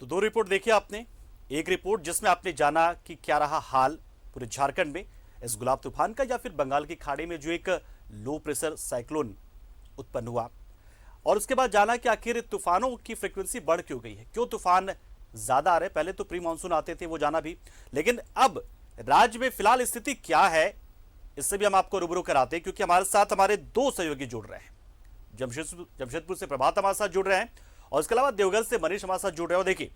तो दो रिपोर्ट देखी आपने। एक रिपोर्ट जिसमें आपने जाना कि क्या रहा हाल पूरे झारखंड में इस गुलाब तूफान का, या फिर बंगाल की खाड़ी में जो एक लो प्रेशर साइक्लोन उत्पन्न हुआ, और उसके बाद जाना कि आखिर तूफानों की फ्रीक्वेंसी बढ़ क्यों गई है, क्यों तूफान ज्यादा आ रहे। पहले तो प्री मानसून आते थे, वो जाना भी, लेकिन अब राज्य में फिलहाल स्थिति क्या है इससे भी हम आपको रूबरू कराते हैं, क्योंकि हमारे साथ हमारे दो सहयोगी जुड़ रहे हैं। जमशेदपुर से प्रभात हमारे साथ जुड़ रहे हैं, और इसके अलावा देवघर से मनीष हमारे साथ जुड़ रहे हो। देखिए,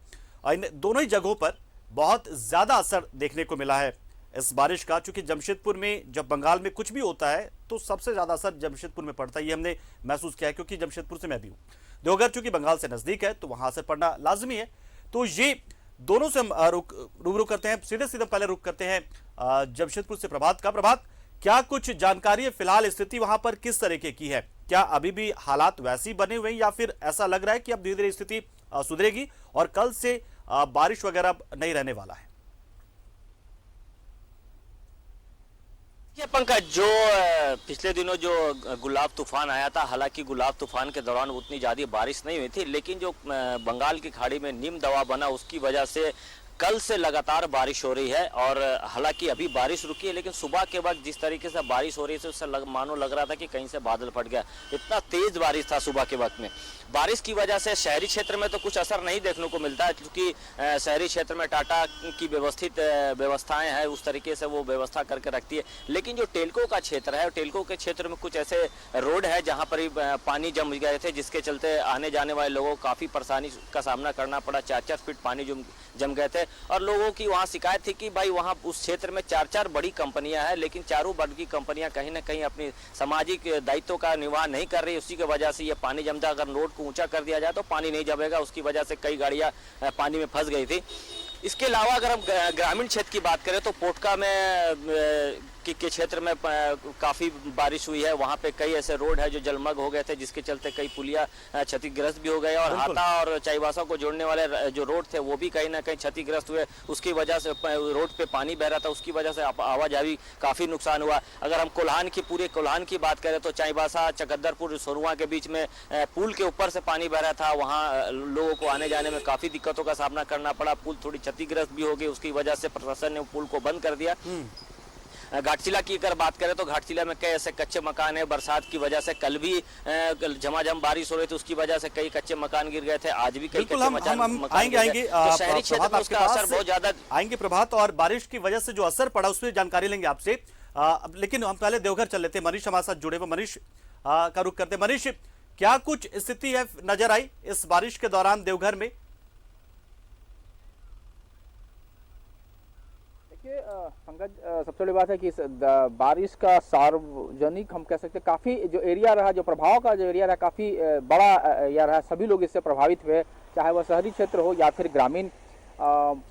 इन दोनों ही जगहों पर बहुत ज्यादा असर देखने को मिला है इस बारिश का, क्योंकि जमशेदपुर में जब बंगाल में कुछ भी होता है तो सबसे ज्यादा असर जमशेदपुर में पड़ता है। ये हमने महसूस किया है, क्योंकि जमशेदपुर से मैं भी हूं। देवघर चूंकि बंगाल से नजदीक है तो वहां असर पड़ना लाजमी है। तो ये दोनों से हम रूबरू करते हैं। सीधे सीधे पहले रुक करते हैं जमशेदपुर से प्रभात का। प्रभात, क्या कुछ जानकारी है फिलहाल, स्थिति वहां पर किस तरीके की है? क्या अभी भी हालात वैसी बने हुए हैं, या फिर ऐसा लग रहा है कि अब धीरे धीरे स्थिति सुधरेगी और कल से बारिश वगैरह नहीं रहने वाला है? ये पंकज, जो पिछले दिनों जो गुलाब तूफान आया था, हालांकि गुलाब तूफान के दौरान उतनी ज़्यादा बारिश नहीं हुई थी, लेकिन जो बंगाल की खाड़ी में निम्न दबाव बना उसकी वजह से कल से लगातार बारिश हो रही है। और हालांकि अभी बारिश रुकी है, लेकिन सुबह के वक्त जिस तरीके से बारिश हो रही है उससे मानो लग रहा था कि कहीं से बादल फट गया। इतना तेज बारिश था सुबह के वक्त में। बारिश की वजह से शहरी क्षेत्र में तो कुछ असर नहीं देखने को मिलता है, क्योंकि शहरी क्षेत्र में टाटा की व्यवस्थित व्यवस्थाएं हैं, उस तरीके से वो व्यवस्था करके रखती है। लेकिन जो टेल्को का क्षेत्र है, टेल्को के क्षेत्र में कुछ ऐसे रोड है जहाँ पर पानी जम गए थे, जिसके चलते आने जाने वाले लोगों को काफ़ी परेशानी का सामना करना पड़ा। 4-4 फीट पानी जम गए थे, और लोगों की वहाँ शिकायत थी कि भाई वहाँ उस क्षेत्र में 4-4 बड़ी कंपनियां हैं, लेकिन चारों बड़ी कंपनियां कहीं ना कहीं अपनी सामाजिक दायित्व का निर्वाह नहीं कर रही। उसी की वजह से ये पानी जमता। अगर रोड को ऊंचा कर दिया जाए तो पानी नहीं जमेगा, उसकी वजह से कई गाड़ियां पानी में फंस गई थी। इसके अलावा अगर हम ग्रामीण क्षेत्र की बात करें तो पोटका में के क्षेत्र में काफ़ी बारिश हुई है। वहाँ पे कई ऐसे रोड है जो जलमग्न हो गए थे, जिसके चलते कई पुलिया क्षतिग्रस्त भी हो गए, और हाता और चाईबासा को जोड़ने वाले जो रोड थे वो भी कहीं ना कहीं क्षतिग्रस्त हुए। उसकी वजह से रोड पे पानी बह रहा था, उसकी वजह से आवाजाही काफ़ी नुकसान हुआ। अगर हम कोल्हान की पूरे कोल्हान की बात करें तो चाईबासा चकद्दरपुर सोरुआ के बीच में पुल के ऊपर से पानी बह रहा था, वहाँ लोगों को आने जाने में काफ़ी दिक्कतों का सामना करना पड़ा। पुल थोड़ी क्षतिग्रस्त भी हो गई, उसकी वजह से प्रशासन ने पुल को बंद कर दिया। घाटशिला की अगर बात करें तो घाटशिला में कई ऐसे कच्चे मकान है, बरसात की वजह से कल भी झमाझम बारिश हो रही थी, उसकी वजह से कई कच्चे मकान गिर गए थे। आज भी कई कच्चे मकान आएंगे तो शहरी क्षेत्र में उसका असर बहुत ज्यादा आएंगे। प्रभात, और बारिश की वजह से जो असर पड़ा उस पर जानकारी लेंगे आपसे, लेकिन हम पहले देवघर चल लेते हैं। मनीष हमारे साथ जुड़े हुए, मनीष का रुख करते हैं। मनीष, क्या कुछ स्थिति है नजर आई इस बारिश के दौरान देवघर में? पंकज, सबसे बड़ी बात है कि बारिश का सार्वजनिक हम कह सकते हैं काफ़ी जो एरिया रहा, जो प्रभाव का जो एरिया रहा, काफ़ी बड़ा एरिया रहा। सभी लोग इससे प्रभावित हुए, चाहे वह शहरी क्षेत्र हो या फिर ग्रामीण।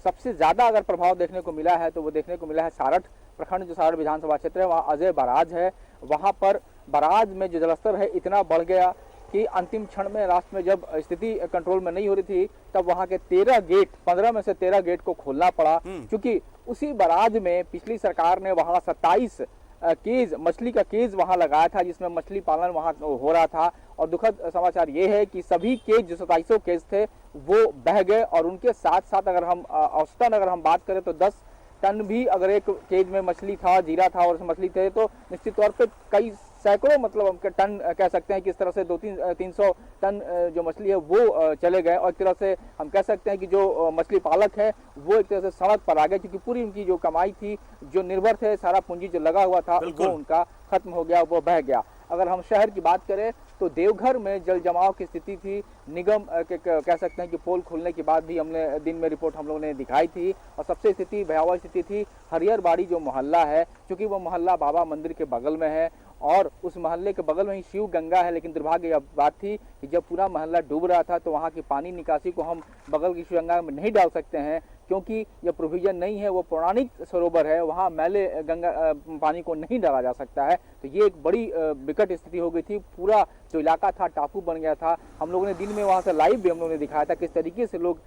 सबसे ज़्यादा अगर प्रभाव देखने को मिला है तो वो देखने को मिला है सारठ प्रखंड, जो सारठ विधानसभा क्षेत्र है, वहाँ अजय बराज है। वहाँ पर बराज में जो जलस्तर है इतना बढ़ गया कि अंतिम क्षण में रास्ते में जब स्थिति कंट्रोल में नहीं हो रही थी तब वहां के 13 गेट, 15 में से 13 गेट को खोलना पड़ा, क्योंकि उसी बराज में पिछली सरकार ने वहां 27 केज, मछली का केज वहां लगाया था, जिसमें मछली पालन वहां हो रहा था। और दुखद समाचार ये है कि सभी केज, जो 2700 केज थे, वो बह गए। और उनके साथ साथ अगर हम औसतन अगर हम बात करें तो 10 टन भी अगर एक केज में मछली था, जीरा था और मछली थे, तो निश्चित तौर पे कई सैकड़ों, मतलब हम टन कह सकते हैं कि इस तरह से 200-300 टन जो मछली है वो चले गए। और एक तरह से हम कह सकते हैं कि जो मछली पालक है वो एक तरह से सड़क पर आ गए, क्योंकि पूरी उनकी जो कमाई थी, जो निर्भर थे, सारा पूंजी जो लगा हुआ था, वो उनका खत्म हो गया, वो बह गया। अगर हम शहर की बात करें तो देवघर में जल जमाव की स्थिति थी। निगम कह सकते हैं कि पोल खुलने के बाद भी हमने दिन में रिपोर्ट हम लोगों ने दिखाई थी, और सबसे स्थिति भयावह स्थिति थी हरिहरबाड़ी जो मोहल्ला है, क्योंकि वो मोहल्ला बाबा मंदिर के बगल में है और उस मोहल्ले के बगल में ही शिव गंगा है। लेकिन दुर्भाग्य यह बात थी कि जब पूरा मोहल्ला डूब रहा था तो वहाँ की पानी निकासी को हम बगल की शिव गंगा में नहीं डाल सकते हैं, क्योंकि यह प्रोविजन नहीं है। वो पौराणिक सरोवर है, वहाँ मैले गंगा पानी को नहीं डाला जा सकता है। तो ये एक बड़ी विकट स्थिति हो गई थी। पूरा जो इलाका था टापू बन गया था। हम लोगों ने दिन में वहाँ से लाइव भी हम लोगों ने दिखाया था किस तरीके से लोग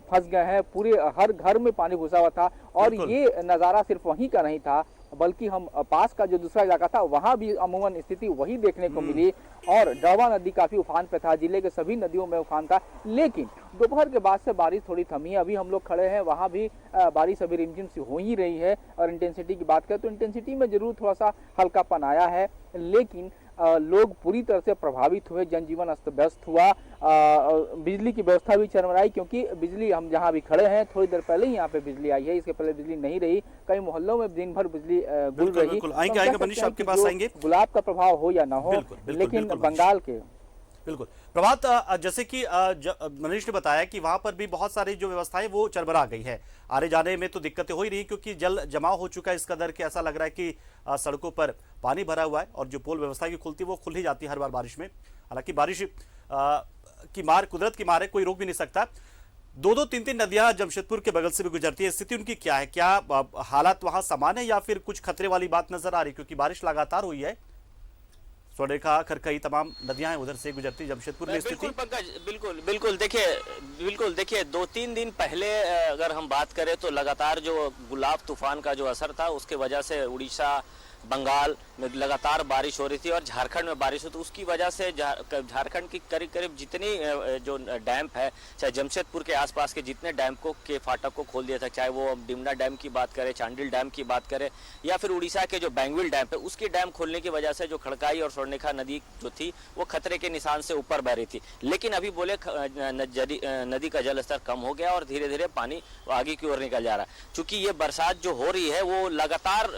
फंस गए हैं। पूरे हर घर में पानी घुसा हुआ था। और ये नज़ारा सिर्फ वहीं का नहीं था, बल्कि हम पास का जो दूसरा इलाका था वहां भी अमूमन स्थिति वही देखने को मिली और डरवा नदी काफी उफान पे था, जिले के सभी नदियों में उफान था। लेकिन दोपहर के बाद से बारिश थोड़ी थमी है। अभी हम लोग खड़े हैं, वहां भी बारिश अभी रिमझिम सी हो ही रही है। और इंटेंसिटी की बात करें तो इंटेंसिटी में जरूर थोड़ा सा हल्कापन आया है, लेकिन लोग पूरी तरह से प्रभावित हुए, जनजीवन अस्त व्यस्त हुआ। बिजली की व्यवस्था भी चरमराई, क्योंकि बिजली हम जहां भी खड़े हैं थोड़ी देर पहले ही यहाँ पे बिजली आई है, इसके पहले बिजली नहीं रही। कई मोहल्लों में दिन भर बिजली गुल रही। बिल्कुल आएंगे मनीष आपके पास आएंगे। गुलाब का प्रभाव हो या ना हो, लेकिन बंगाल के बिल्कुल प्रभात, जैसे कि मनीष ने बताया कि वहां पर भी बहुत सारी जो व्यवस्थाएं वो चरमरा गई है। आने जाने में तो दिक्कतें हो ही रही, क्योंकि जल जमाव हो चुका है इस कदर कि ऐसा लग रहा है कि सड़कों पर पानी भरा हुआ है और जो पोल व्यवस्था की खुलती है वो खुल ही जाती है हर बार बारिश में। हालांकि बारिश की मार, कुदरत की मार है, कोई रोक भी नहीं सकता। दो तीन नदियां जमशेदपुर के बगल से भी गुजरती है। स्थिति उनकी क्या है? क्या हालात वहां समान है या फिर कुछ खतरे वाली बात नजर आ रही, क्योंकि बारिश लगातार हुई है? स्वर्णरेखा, खरकई, तमाम नदियां हैं उधर से गुजरती जमशेदपुर में स्थिति। बिल्कुल पंकज, बिल्कुल देखिए 2-3 दिन पहले अगर हम बात करें तो लगातार जो गुलाब तूफान का जो असर था उसके वजह से उड़ीसा, बंगाल में लगातार बारिश हो रही थी और झारखंड में बारिश हुई, तो उसकी वजह से झारखंड की करीब जितनी जो डैम है, चाहे जमशेदपुर के आसपास के जितने डैम के फाटक को खोल दिया था, चाहे वो डिमना डैम की बात करें, चांडिल डैम की बात करें, या फिर उड़ीसा के जो बैंगविल डैम है उसके डैम खोलने की वजह से जो खड़काई और स्वर्णरेखा नदी जो थी वो खतरे के निशान से ऊपर बह रही थी। लेकिन अभी बोले नदी का जल स्तर कम हो गया और धीरे धीरे पानी आगे की ओर निकल जा रहा है। चूंकि ये बरसात जो हो रही है वो लगातार,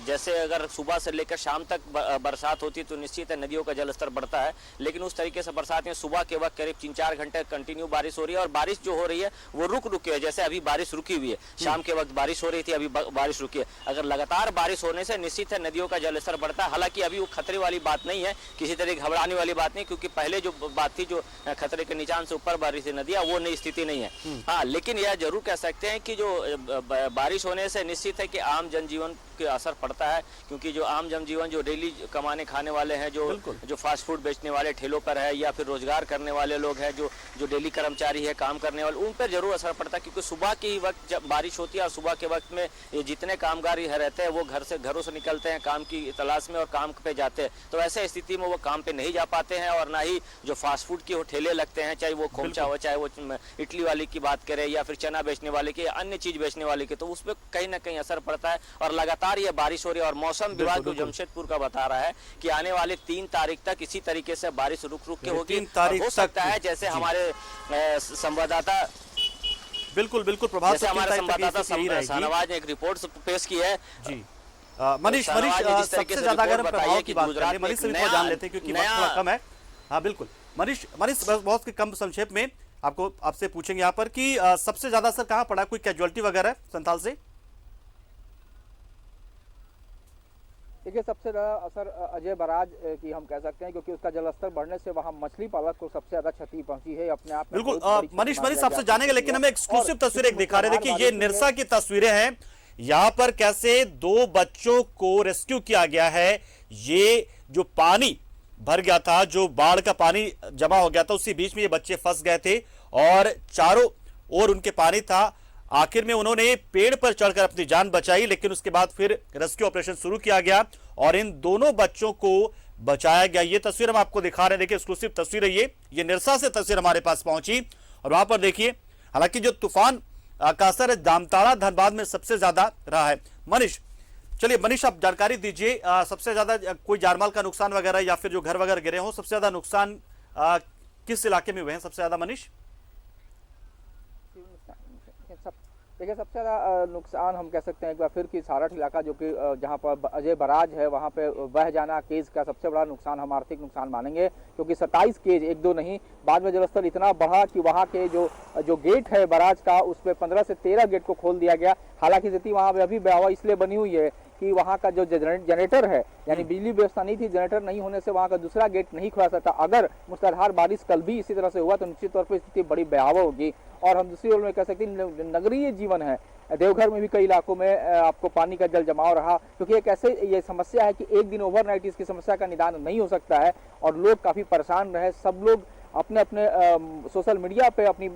जैसे अगर सुबह से लेकर शाम तक बरसात होती तो निश्चित है नदियों का जलस्तर बढ़ता है, लेकिन उस तरीके से बरसात में सुबह के वक्त करीब 3-4 घंटे कंटिन्यू बारिश हो रही है और बारिश जो हो रही है वो रुक के है। जैसे अभी बारिश रुकी हुई है, शाम के वक्त बारिश हो रही थी, अभी बारिश रुकी है। अगर लगातार बारिश होने से निश्चित है नदियों का जलस्तर बढ़ता है। हालांकि अभी वो खतरे वाली बात नहीं है, किसी तरह घबराने वाली बात नहीं, क्योंकि पहले जो बात थी जो खतरे के निशान से ऊपर बह रही थी नदियां, वो नई स्थिति नहीं है। हाँ, लेकिन यह जरूर कह सकते हैं कि जो बारिश होने से निश्चित है कि आम जनजीवन के असर पड़ता है, क्योंकि जो आम जनजीवन जो डेली कमाने खाने वाले हैं, जो फास्ट फूड बेचने वाले ठेलों पर है, या फिर रोजगार करने वाले लोग हैं, जो डेली कर्मचारी है, काम करने वाले, उन पर जरूर असर पड़ता है। क्योंकि सुबह के ही वक्त जब बारिश होती है और सुबह के वक्त में ये जितने कामगार रहते हैं वो घरों से निकलते हैं काम की तलाश में और काम पे जाते हैं, तो ऐसे स्थिति में वो काम पे नहीं जा पाते हैं। और ना ही जो फास्ट फूड के ठेले लगते हैं, चाहे वो खोमचा हो, चाहे वो इडली वाले की बात करें या फिर चना बेचने वाले की, अन्य चीज बेचने वाले की, तो उस पर कहीं ना कहीं असर पड़ता है। और लगातार ये बारिश हो रही है और मौसम विभाग जो जमशेदपुर का बता रहा है कि आने वाले 3 तारीख तक इसी तरीके से बारिश रुक के होगी। हो सकता है जैसे हमारे संवाददाता बिल्कुल प्रभात, जैसे हमारे संवाददाता शाहनवाज ने एक रिपोर्ट पेश की है जी। मनीष सबसे ज्यादा अगर हम प्रभाव की बात करें, मनीष से भी जान लेते हैं क्योंकि वक्त थोड़ा कम है। हाँ बिल्कुल मनीष बहुत कम संक्षेप में आपसे पूछेंगे यहाँ पर कि सबसे ज्यादा असर कहाँ पड़ा, कोई कैजुअलिटी वगैरह संथाल से? देखिए, सबसे ज्यादा असर अजय बराज की हम कह सकते हैं, क्योंकि उसका जलस्तर बढ़ने से वहां मछली पालक को सबसे ज्यादा क्षति पहुंची है अपने आप में। बिल्कुल मनीष आपसे जानेंगे, लेकिन हमें एक्सक्लूसिव तस्वीरें दिखा रहे। देखिए ये निरसा की तस्वीरें हैं, यहाँ पर कैसे 2 बच्चों को रेस्क्यू किया गया है। ये जो पानी भर गया था, जो बाढ़ का पानी जमा हो गया था, उसी बीच में ये बच्चे फंस गए थे और चारों ओर उनके पानी था। आखिर में उन्होंने पेड़ पर चढ़कर अपनी जान बचाई, लेकिन उसके बाद फिर रेस्क्यू ऑपरेशन शुरू किया गया और इन दोनों बच्चों को बचाया गया। ये तस्वीर हम आपको दिखा रहे हैं, देखिए एक्सक्लूसिव तस्वीर है ये निरसा से तस्वीर हमारे पास पहुंची और वहां पर देखिए, हालांकि जो तूफान का असर जामताड़ा धनबाद में सबसे ज्यादा रहा है। मनीष, चलिए मनीष आप जानकारी दीजिए, सबसे ज्यादा कोई जानमाल का नुकसान वगैरह या फिर जो घर वगैरह गिरे हो, सबसे ज्यादा नुकसान किस इलाके में हुए हैं सबसे ज्यादा? मनीष देखिए, सबसे ज़्यादा नुकसान हम कह सकते हैं एक बार फिर कि सारठ इलाका, जो कि जहां पर अजय बराज है वहां पे बह जाना केज का सबसे बड़ा नुकसान हम आर्थिक नुकसान मानेंगे, क्योंकि 27 केज, 1-2 नहीं, बाद में जलस्तर इतना बढ़ा कि वहां के जो गेट है बराज का, उस पर 15 से 13 गेट को खोल दिया गया। हालांकि स्थिति वहां पर अभी बहावा इसलिए बनी हुई है कि वहां का जो जनरेटर है, यानी बिजली व्यवस्था नहीं थी, जनरेटर नहीं होने से वहां का दूसरा गेट नहीं खुला सकता। अगर मूसलाधार बारिश कल भी इसी तरह से हुआ तो निश्चित तौर पर स्थिति बड़ी भयावह होगी। और हम दूसरी ओर में कह सकते हैं नगरीय जीवन है, देवघर में भी कई इलाकों में आपको पानी का जल जमाव रहा, क्योंकि एक ऐसे ये समस्या है कि एक दिन ओवरनाइट इसकी समस्या का निदान नहीं हो सकता है और लोग काफी परेशान रहे। सब लोग अपने अपने सोशल मीडिया पे अपनी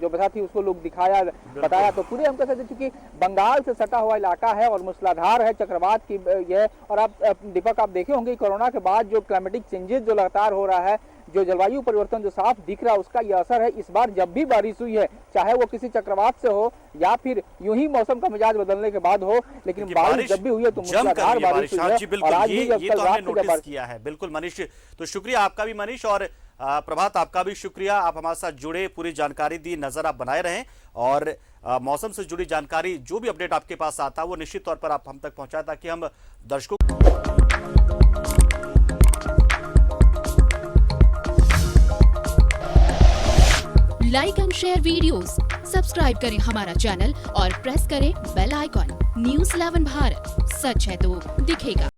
जो वजह थी उसको लोग दिखाया बताया। तो पूरे हम कह सकते चूंकि बंगाल से सटा हुआ इलाका है और मूसलाधार है चक्रवात की यह। और आप दीपक आप देखे होंगे कोरोना के बाद जो क्लाइमेटिक चेंजेस जो लगातार हो रहा है, जो जलवायु परिवर्तन जो साफ दिख रहा है, उसका यह असर है। इस बार जब भी बारिश हुई है, चाहे वो किसी चक्रवात से हो या फिर यूं ही मौसम का मिजाज बदलने के बाद हो, लेकिन बारिश जब भी हुई है तो मूसलाधार बारिश हुई है। जी बिल्कुल, ये तो हमने नोटिस किया है। बिल्कुल मनीष, तो शुक्रिया आपका भी मनीष, और प्रभात आपका भी शुक्रिया, आप हमारे साथ जुड़े, पूरी जानकारी दी। नजर आप बनाए रहें और मौसम से जुड़ी जानकारी जो भी अपडेट आपके पास आता है वो निश्चित तौर पर आप हम तक पहुंचाएं ताकि हम दर्शकों like and share videos, subscribe करें हमारा चैनल और प्रेस करें बेल आइकॉन। न्यूज़ 11 भारत, सच है तो दिखेगा।